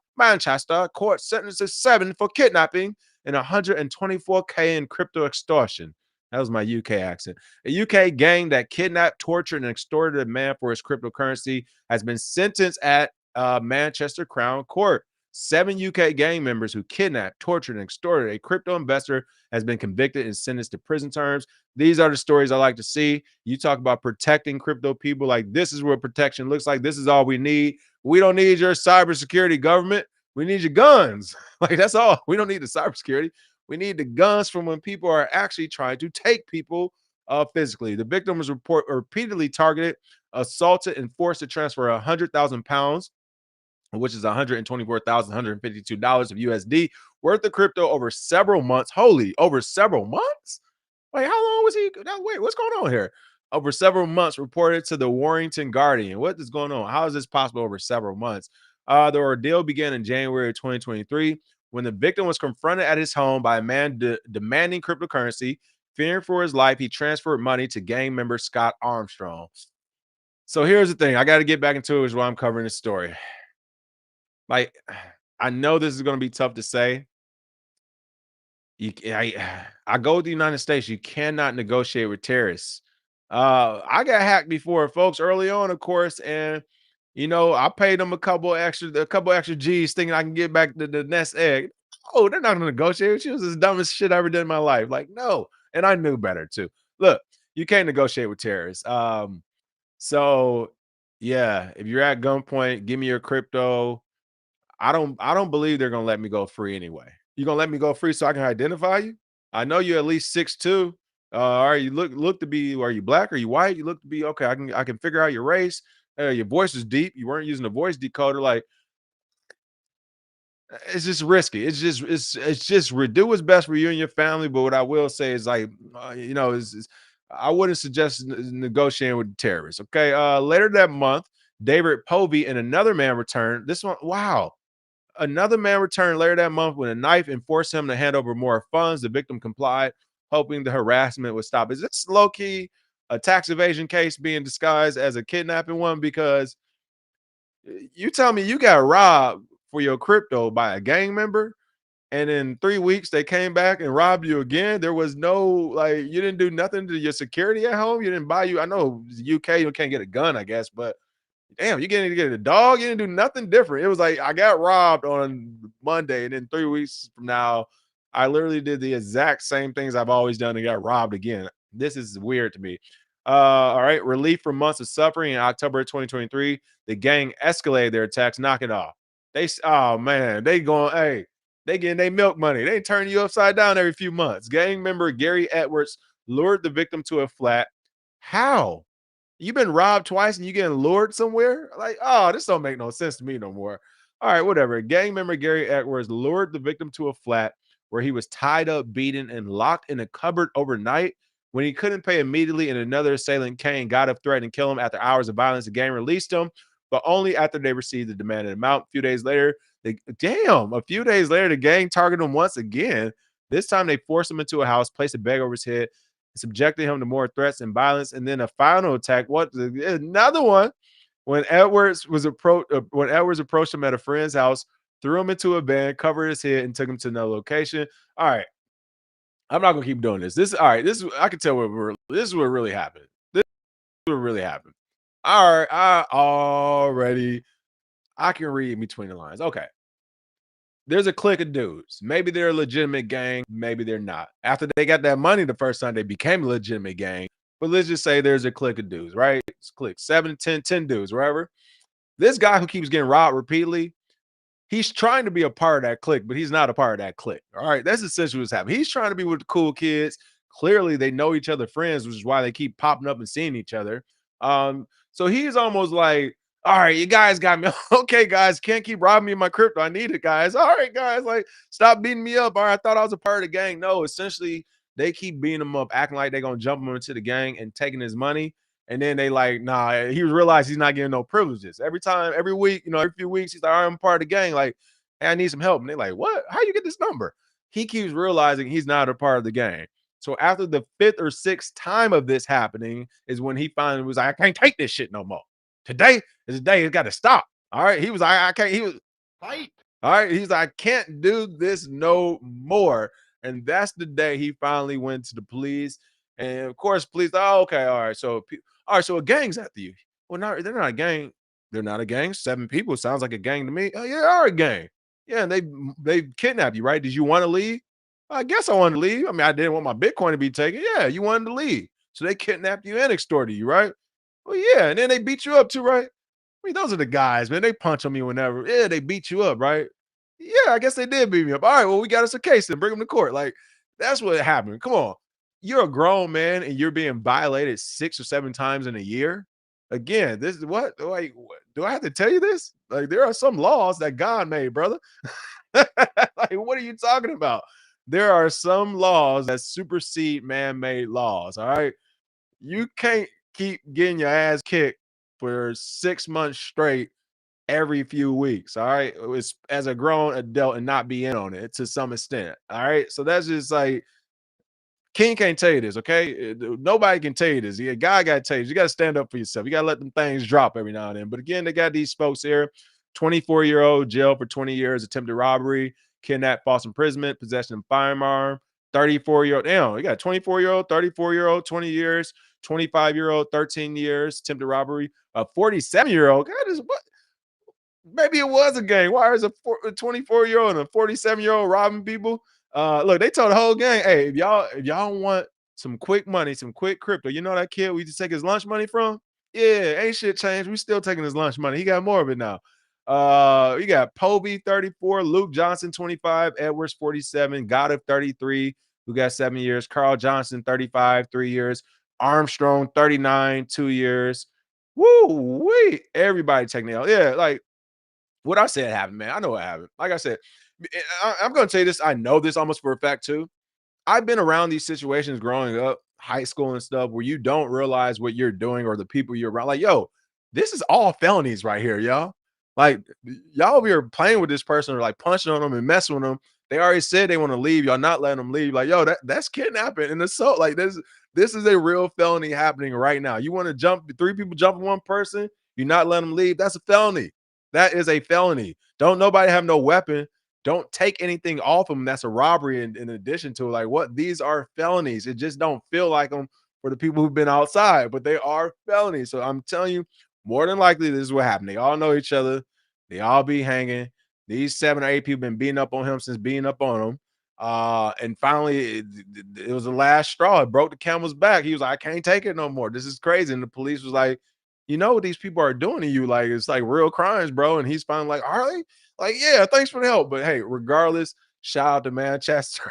court sentences 7 for kidnapping and 124K in crypto extortion. That was my UK accent. A UK gang that kidnapped, tortured, and extorted a man for his cryptocurrency has been sentenced at Manchester Crown Court. 7 UK gang members who kidnapped, tortured, and extorted a crypto investor has been convicted and sentenced to prison terms. These are the stories I like to see. You talk about protecting crypto people. Like, this is what protection looks like. This is all we need. We don't need your cybersecurity government. We need your guns. Like, that's all. We don't need the cybersecurity. We need the guns from when people are actually trying to take people physically. The victim was repeatedly targeted, assaulted, and forced to transfer 100,000 pounds, which is $124,152 of USD worth of crypto over several months. Holy, over several months? Wait, how long was he? Wait, what's going on here? Over several months, reported to the Warrington Guardian. What is going on? How is this possible over several months? The ordeal began in January 2023 when the victim was confronted at his home by a man demanding cryptocurrency. Fearing for his life, he transferred money to gang member Scott Armstrong. So here's the thing. I got to get back into it while I'm covering this story. Like, I know this is going to be tough to say. I go to the United States. You cannot negotiate with terrorists. I got hacked before, folks, early on, of course, and I paid them a couple extra G's, thinking I can get back the nest egg. Oh, they're not going to negotiate with you. It was the dumbest shit I ever did in my life. Like, no, and I knew better too. Look, you can't negotiate with terrorists. So yeah, if you're at gunpoint, give me your crypto. I don't believe they're gonna let me go free anyway. You gonna let me go free so I can identify you? I know you're at least 6'2". All right, you look to be, are you black? Are you white? You look to be okay. I can figure out your race. Your voice is deep. You weren't using a voice decoder. Like, it's just risky. It's just do what's best for you and your family. But what I will say is, like, is I wouldn't suggest negotiating with terrorists. Okay. Later that month, David Povey and another man returned. This one, wow. Another man returned later that month with a knife and forced him to hand over more funds. The victim complied, hoping the harassment would stop. Is this low-key a tax evasion case being disguised as a kidnapping one? Because you tell me you got robbed for your crypto by a gang member, and in 3 weeks they came back and robbed you again. There was no, like, you didn't do nothing to your security at home. You didn't buy I know UK, you can't get a gun, I guess, but damn, you getting to get a dog? You didn't do nothing different. It was like I got robbed on Monday, and then 3 weeks from now, I literally did the exact same things I've always done and got robbed again. This is weird to me. All right, relief from months of suffering. In October 2023, the gang escalated their attacks. Knock it off. Oh man, they going, hey, they getting their milk money. They turn you upside down every few months. Gang member Gary Edwards lured the victim to a flat. How? You've been robbed twice and you getting lured somewhere? Like, oh, this don't make no sense to me no more. All right, whatever. Gang member Gary Edwards lured the victim to a flat where he was tied up, beaten, and locked in a cupboard overnight. When he couldn't pay immediately, and another assailant came, got up, threatened to kill him. After hours of violence, the gang released him, but only after they received the demanded amount. A few days later, the gang targeted him once again. This time, they forced him into a house, placed a bag over his head, subjected him to more threats and violence, and then a final attack. Another one when Edwards approached him at a friend's house, threw him into a van, covered his head, and took him to another location. All right, I'm not gonna keep doing this. I can tell this is what really happened. This is what really happened. All right, I can read between the lines. Okay. There's a clique of dudes. Maybe they're a legitimate gang, maybe they're not. After they got that money the first time, they became a legitimate gang. But let's just say there's a clique of dudes, right? It's clique 7, 10 dudes, wherever. This guy who keeps getting robbed repeatedly, he's trying to be a part of that clique, but he's not a part of that clique. All right, that's essentially what's happening. He's trying to be with the cool kids. Clearly, they know each other, friends, which is why they keep popping up and seeing each other. So he's almost like, all right, you guys got me. Okay, guys, can't keep robbing me of my crypto. I need it, guys. All right, guys, like stop beating me up. All right, I thought I was a part of the gang. No, essentially, they keep beating him up, acting like they're gonna jump him into the gang and taking his money. And then they like, nah, he realized he's not getting no privileges. Every week, every few weeks, he's like, all right, I'm part of the gang. Like, hey, I need some help. And they're like, what? How you get this number? He keeps realizing he's not a part of the gang. So after the 5th or 6th time of this happening is when he finally was like, I can't take this shit no more. Today is the day it's got to stop. All right. He was like, I can't. He was fight. All right. He's like, I can't do this no more. And that's the day he finally went to the police. And of course, police, oh, okay. All right. So a gang's after you. Well, no, they're not a gang. They're not a gang. 7 people sounds like a gang to me. Oh, yeah, they are a gang. Yeah, and they kidnapped you, right? Did you want to leave? I guess I wanted to leave. I mean, I didn't want my Bitcoin to be taken. Yeah, you wanted to leave. So they kidnapped you and extorted you, right? Well, yeah, and then they beat you up too, right? I mean, those are the guys, man. They punch on me whenever. Yeah, they beat you up, right? Yeah, I guess they did beat me up. All right, well, we got us a case and bring them to court. Like, that's what happened. Come on. You're a grown man and you're being violated 6 or 7 times in a year. Again, this is what? Like, do I have to tell you this? Like, there are some laws that God made, brother. Like, what are you talking about? There are some laws that supersede man-made laws. All right. You can't keep getting your ass kicked for 6 months straight every few weeks. All right. It's as a grown adult and not be in on it to some extent. All right. So that's just like King can't tell you this, okay? Nobody can tell you this. Yeah, God got to tell you. You got to stand up for yourself. You got to let them things drop every now and then. But again, they got these folks here. 24-year-old jail for 20 years, attempted robbery, kidnap, false imprisonment, possession of firearm. 34-year-old, damn, you got 24-year-old, 34-year-old, 20 years, 25-year-old, 13 years, attempted robbery. A 47-year-old, God, is what? Maybe it was a gang. Why is a 24-year-old and a 47-year-old robbing people? Look, they told the whole gang, hey, if y'all want some quick money, some quick crypto, you know that kid we just take his lunch money from? Yeah, ain't shit changed. We still taking his lunch money. He got more of it now. You got Poby 34, Luke Johnson 25, Edwards 47, Goddard 33, who got 7 years, Carl Johnson 35, 3 years, Armstrong 39, 2 years. Woo, wait, everybody taking it out. Yeah, like what I said happened, man. I know what happened. Like I said, I'm going to tell you this. I know this almost for a fact too. I've been around these situations growing up, high school and stuff, where you don't realize what you're doing or the people you're around. Like, yo, this is all felonies right here, y'all. Like, y'all over here playing with this person or like punching on them and messing with them. They already said they want to leave. Y'all not letting them leave. Like, yo, that's kidnapping and assault. Like, this is a real felony happening right now. You want to jump 3 people jumping one person, you're not letting them leave. That's a felony. That is a felony. Don't nobody have no weapon. Don't take anything off them. That's a robbery in addition to like what these are felonies. It just don't feel like them for the people who've been outside, but they are felonies. So I'm telling you, more than likely, this is what happened. They all know each other. They all be hanging. These 7 or 8 people been beating up on him since beating up on him. And finally, it was the last straw. It broke the camel's back. He was like, I can't take it no more. This is crazy. And the police was like, you know what these people are doing to you? Like, it's like real crimes, bro. And he's finally like, are they? Like, yeah, thanks for the help. But hey, regardless, shout out to Manchester.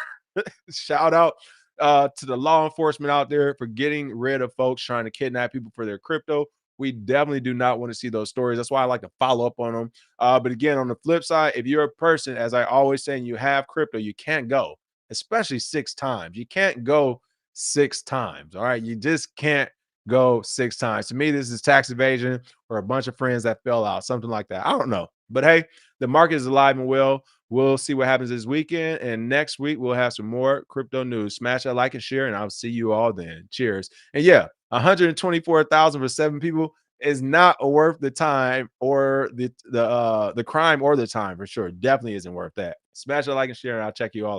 Shout out to the law enforcement out there for getting rid of folks trying to kidnap people for their crypto. We definitely do not want to see those stories. That's why I like to follow up on them. But again, on the flip side, if you're a person, as I always say, and you have crypto, you can't go, especially 6 times. You can't go 6 times. All right. You just can't go 6 times. To me, this is tax evasion or a bunch of friends that fell out, something like that. I don't know. But hey, the market is alive and well. We'll see what happens this weekend. And next week, we'll have some more crypto news. Smash that like and share, and I'll see you all then. Cheers. And yeah, 124,000 for 7 people is not worth the time or the crime or the time for sure. Definitely isn't worth that. Smash that like and share, and I'll check you all.